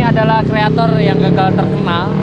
ini adalah kreator yang gagal terkenal.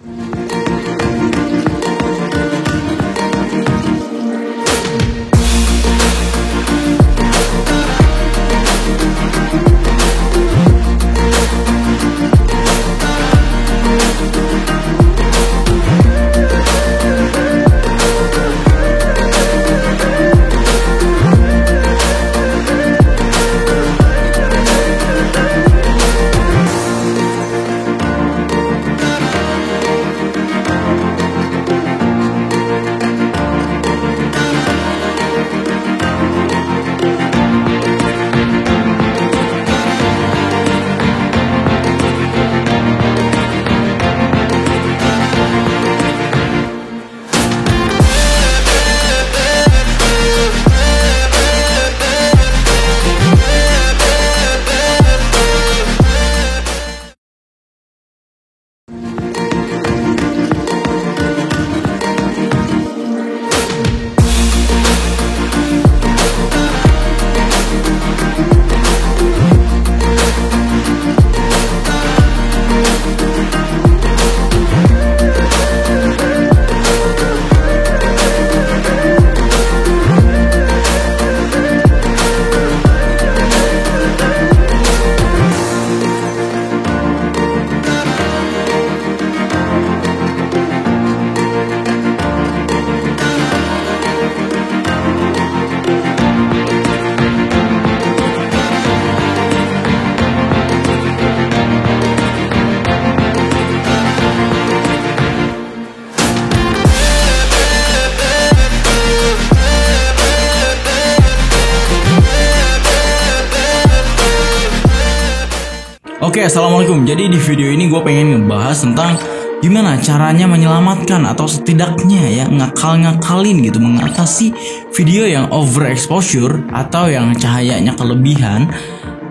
Oke, assalamualaikum. Jadi di video ini gue pengen ngebahas tentang gimana caranya menyelamatkan atau setidaknya ya ngakal-ngakalin gitu mengatasi video yang overexposure atau yang cahayanya kelebihan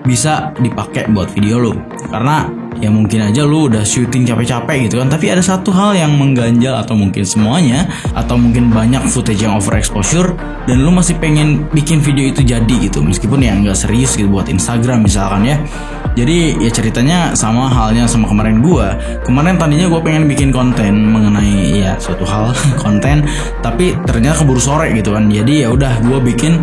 bisa dipakai buat video lo. Karena ya mungkin aja lu udah syuting capek-capek gitu kan, tapi ada satu hal yang mengganjal atau mungkin semuanya atau mungkin banyak footage yang overexposure dan lu masih pengen bikin video itu jadi gitu meskipun ya nggak serius gitu buat Instagram misalkan ya. Jadi ya ceritanya sama halnya sama kemarin tadinya gue pengen bikin konten mengenai ya suatu hal konten, tapi ternyata keburu sore gitu kan. Jadi ya udah gue bikin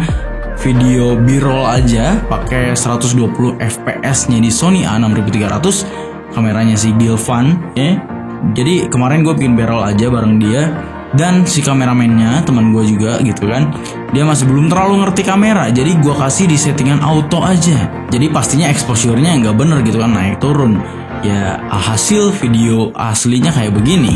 video B-roll aja pakai 120 fps-nya di Sony A6300, kameranya si Gilvan ya. Jadi kemarin gue bikin B-roll aja bareng dia dan si kameramennya teman gue juga gitu kan. Dia masih belum terlalu ngerti kamera, jadi gue kasih di settingan auto aja. Jadi pastinya exposure-nya nggak bener gitu kan, naik turun. Ya hasil video aslinya kayak begini.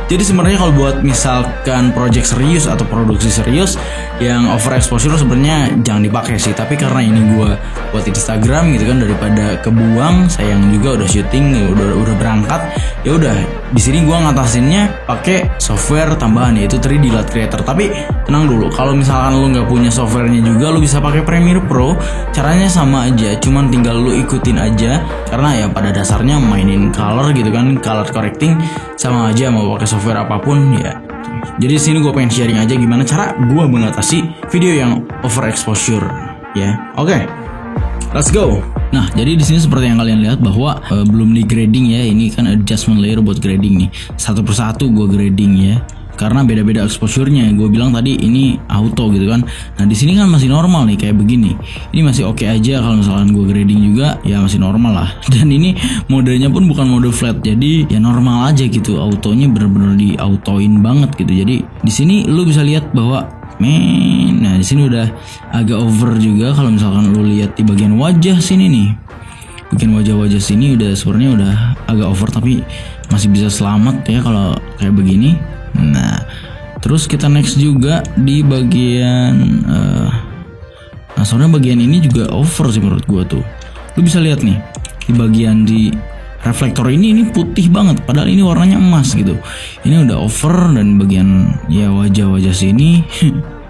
Jadi sebenarnya kalau buat misalkan project serius atau produksi serius yang overexposure sebenarnya jangan dipakai sih. Tapi karena ini gue buat Instagram gitu kan, daripada kebuang, sayang juga udah syuting, udah berangkat. Ya udah di sini gue ngatasinnya pakai software tambahan yaitu 3D Light Creator. Tapi tenang dulu, kalau misalkan lu nggak punya softwarenya juga, lu bisa pakai Premiere Pro. Caranya sama aja, cuman tinggal lu ikutin aja. Karena ya pada dasarnya mainin color gitu kan, color correcting sama aja mau pakai software apapun ya. Jadi di sini gue pengen sharing aja gimana cara gue mengatasi video yang overexposure ya. Oke, let's go. Nah, jadi di sini seperti yang kalian lihat bahwa belum di grading ya. Ini kan adjustment layer buat grading nih. Satu persatu gue grading ya. Karena beda-beda exposure-nya. Gue bilang tadi ini auto gitu kan. Nah, di sini kan masih normal nih kayak begini. Ini masih oke aja kalau misalkan gue grading juga ya masih normal lah. Dan ini modenya pun bukan mode flat. Jadi ya normal aja gitu. Autonya bener-bener di autoin banget gitu. Jadi di sini lu bisa lihat bahwa nah di sini udah agak over juga kalau misalkan lu lihat di bagian wajah sini nih. Bikin wajah-wajah sini udah sebenarnya udah agak over tapi masih bisa selamat ya kalau kayak begini. Nah, terus kita next juga di bagian nah soalnya bagian ini juga over sih menurut gua tuh. Lu bisa lihat nih di bagian di reflektor ini putih banget padahal ini warnanya emas gitu. Ini udah over dan bagian ya wajah-wajah sini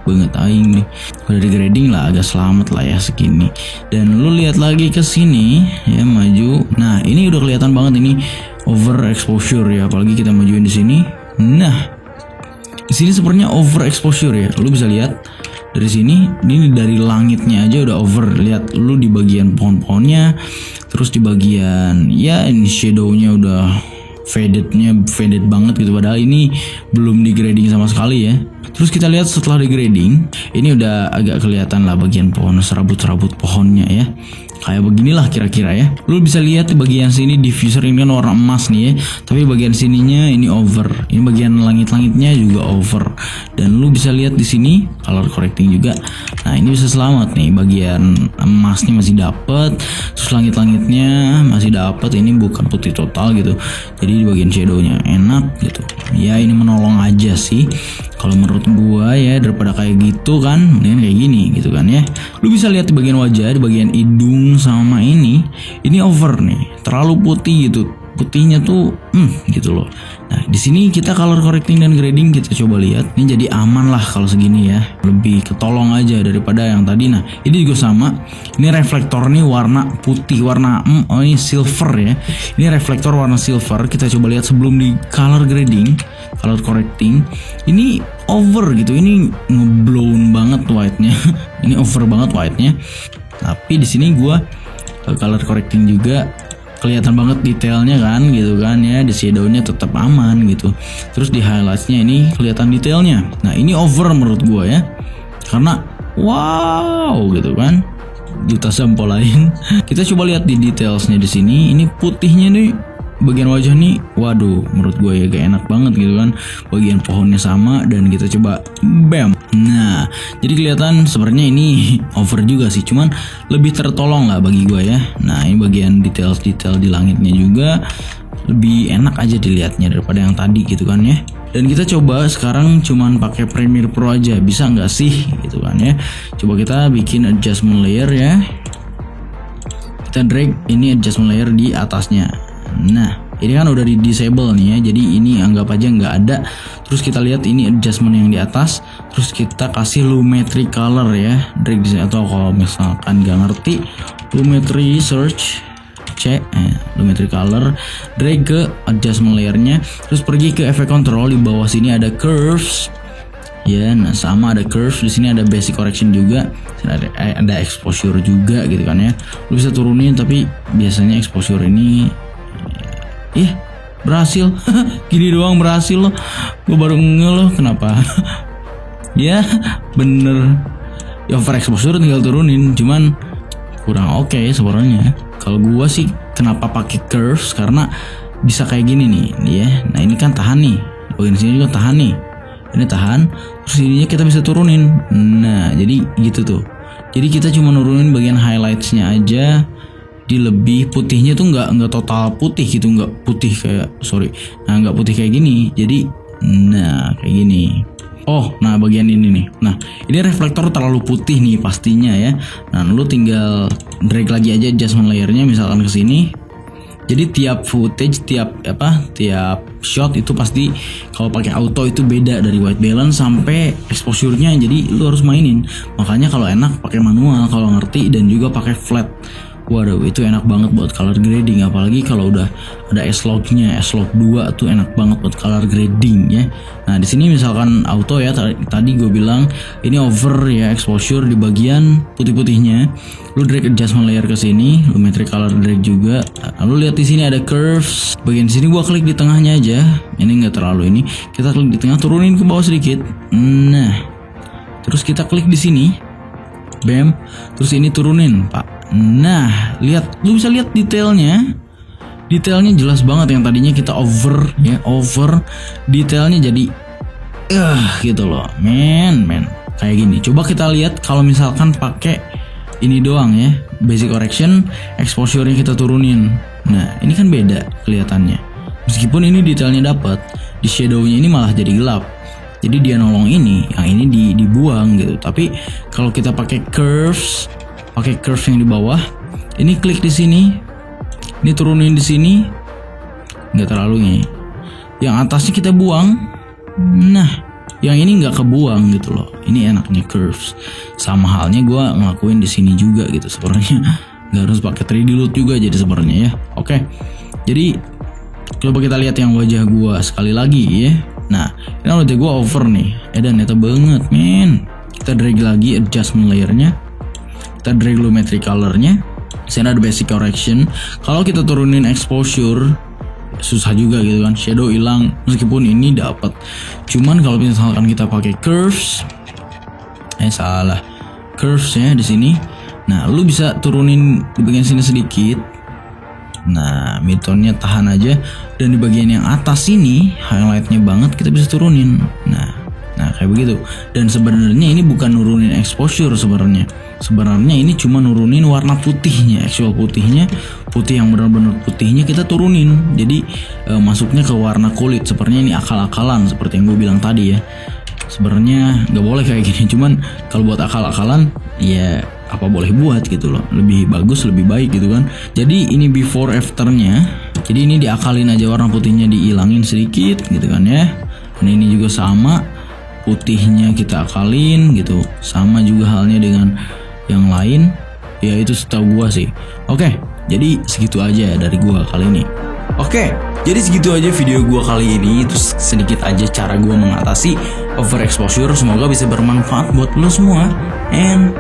banget aing nih. Udah di grading lah agak selamat lah ya segini. Dan lu lihat lagi ke sini ya maju. Nah, ini udah kelihatan banget ini over exposure ya, apalagi kita majuin di sini. Nah, Di sini sepertinya overexposure ya. Lu bisa lihat dari sini, ini dari langitnya aja udah over. Lihat lu di bagian pohon-pohonnya, terus di bagian ya ini shadownya udah faded banget gitu. Padahal ini belum di grading sama sekali ya. Terus kita lihat setelah di grading, ini udah agak kelihatan lah bagian pohon, serabut-serabut pohonnya ya. Kayak beginilah kira-kira ya. Lu bisa lihat di bagian sini diffuser ini kan warna emas nih ya. Tapi bagian sininya ini over. Ini bagian langit-langitnya juga over. Dan lu bisa lihat di sini color correcting juga. Nah, ini bisa selamat nih. Bagian emasnya masih dapet. Terus langit-langitnya masih dapet. Ini bukan putih total gitu. Jadi di bagian shadownya enak gitu. Ya ini menolong aja sih. Kalau menurut gua ya, daripada kayak gitu kan, mendingan kayak gini gitu kan ya. Lu bisa lihat di bagian wajah, di bagian hidung sama ini over nih, terlalu putih gitu. Putihnya tuh gitu loh. Nah, di sini kita color correcting dan grading kita coba lihat. Ini jadi aman lah kalau segini ya. Lebih ketolong aja daripada yang tadi. Nah, ini juga sama. Ini reflektor nih warna putih, warna ini silver ya. Ini reflektor warna silver. Kita coba lihat sebelum di color grading, color correcting. Ini over gitu. Ini ngeblown banget white-nya. Ini over banget white-nya. Tapi di sini gua color correcting juga kelihatan banget detailnya kan gitu kan ya. Di shadownya tetap aman gitu. Terus di highlightsnya ini kelihatan detailnya. Nah, ini over menurut gua ya, karena wow gitu kan, juta sampel lain. Kita coba lihat di detailsnya di sini. Ini putihnya nih bagian wajah nih, waduh menurut gue ya gak enak banget gitu kan. Bagian pohonnya sama dan kita coba bam. Nah, jadi kelihatan sebenarnya ini over juga sih, cuman lebih tertolong lah bagi gue ya. Nah, ini bagian detail di langitnya juga lebih enak aja dilihatnya daripada yang tadi gitu kan ya. Dan kita coba sekarang cuman pakai Premiere Pro aja, bisa nggak sih gitu kan ya. Coba kita bikin adjustment layer ya. Kita drag ini adjustment layer di atasnya. Nah, ini kan udah di disable nih ya, jadi ini anggap aja nggak ada. Terus kita lihat ini adjustment yang di atas, terus kita kasih lumetri color ya, drag di sini. Atau kalau misalkan nggak ngerti, lumetri search C, lumetri color, drag ke adjustment layernya, terus pergi ke effect control. Di bawah sini ada curves ya. Nah, sama ada curves, di sini ada basic correction juga, ada exposure juga gitu kan ya. Lu bisa turunin, tapi biasanya exposure ini berhasil. Gini doang berhasil loh. Gue baru nge loh kenapa. Ya bener, ya overexposure tinggal turunin, cuman kurang oke sebenarnya. Kalau gue sih kenapa pakai curves, karena bisa kayak gini nih ya. Nah, ini kan tahan nih, bagian sini juga tahan nih, ini tahan, terus ininya kita bisa turunin. Nah, jadi gitu tuh. Jadi kita cuma nurunin bagian highlightsnya aja. Di lebih putihnya tuh nggak total putih gitu, nggak putih kayak nggak putih kayak gini. Jadi nah kayak gini. Oh, nah bagian ini nih. Nah, ini reflektor terlalu putih nih pastinya ya. Nah, lu tinggal drag lagi aja adjustment layernya misalkan ke sini. Jadi tiap footage, tiap shot itu pasti kalau pakai auto itu beda dari white balance sampai exposure-nya. Jadi lu harus mainin. Makanya kalau enak pakai manual, kalau ngerti, dan juga pakai flat. Waduh, itu enak banget buat color grading, apalagi kalau udah ada S-Log-nya, S-Log 2 tuh enak banget buat color grading ya. Nah, di sini misalkan auto ya, tadi gue bilang ini over ya, exposure di bagian putih-putihnya. Lu drag adjustment layer ke sini, lu metric color drag juga. Lalu lihat di sini ada curves. Bagian sini gua klik di tengahnya aja. Ini enggak terlalu ini. Kita klik di tengah, turunin ke bawah sedikit. Nah. Terus kita klik di sini. Bam. Terus ini turunin, Pak. Nah, lihat, lu bisa lihat detailnya. Detailnya jelas banget. Yang tadinya kita over ya, over. Detailnya jadi gitu loh. Men. Kayak gini. Coba kita lihat kalau misalkan pakai ini doang ya, basic correction, exposure-nya kita turunin. Nah, ini kan beda kelihatannya. Meskipun ini detailnya dapat, di shadow-nya ini malah jadi gelap. Jadi dia nolong ini, yang ini dibuang gitu. Tapi kalau kita pakai curves yang di bawah, ini klik di sini, ini turunin di sini, nggak terlalu nih. Yang atasnya kita buang. Nah, yang ini nggak kebuang gitu loh. Ini enaknya curves. Sama halnya gue ngelakuin di sini juga gitu sebenarnya. Nggak harus pakai 3D load juga jadi sebenarnya ya. Oke. Jadi coba kita lihat yang wajah gue sekali lagi ya. Nah, ini wajah gue over nih. Dan nyata banget men. Kita drag lagi adjustment layernya. Kita drag lumetri colornya. Di sana ada basic correction. Kalau kita turunin exposure susah juga gitu kan, shadow hilang meskipun ini dapat. Cuman kalau misalkan kita pakai curves, curvesnya di sini. Nah, lu bisa turunin di bagian sini sedikit. Nah, midtone-nya tahan aja, dan di bagian yang atas ini highlight-nya banget kita bisa turunin. Nah kayak begitu. Dan sebenarnya ini bukan nurunin exposure sebenarnya. Sebenarnya ini cuma nurunin warna putihnya, actual putihnya, putih yang benar-benar putihnya kita turunin. Jadi masuknya ke warna kulit. Sebenarnya ini akal-akalan seperti yang gue bilang tadi ya. Sebenarnya nggak boleh kayak gini. Cuman kalau buat akal-akalan ya apa boleh buat gitu loh. Lebih bagus, lebih baik gitu kan. Jadi ini before afternya. Jadi ini diakalin aja, warna putihnya dihilangin sedikit gitu kan ya. Dan ini juga sama, putihnya kita akalin gitu. Sama juga halnya dengan yang lain. Ya itu setahu gua sih. Oke, jadi segitu aja dari gua kali ini. Oke, jadi segitu aja video gua kali ini. Terus sedikit aja cara gua mengatasi overexposure. Semoga bisa bermanfaat buat lo semua. And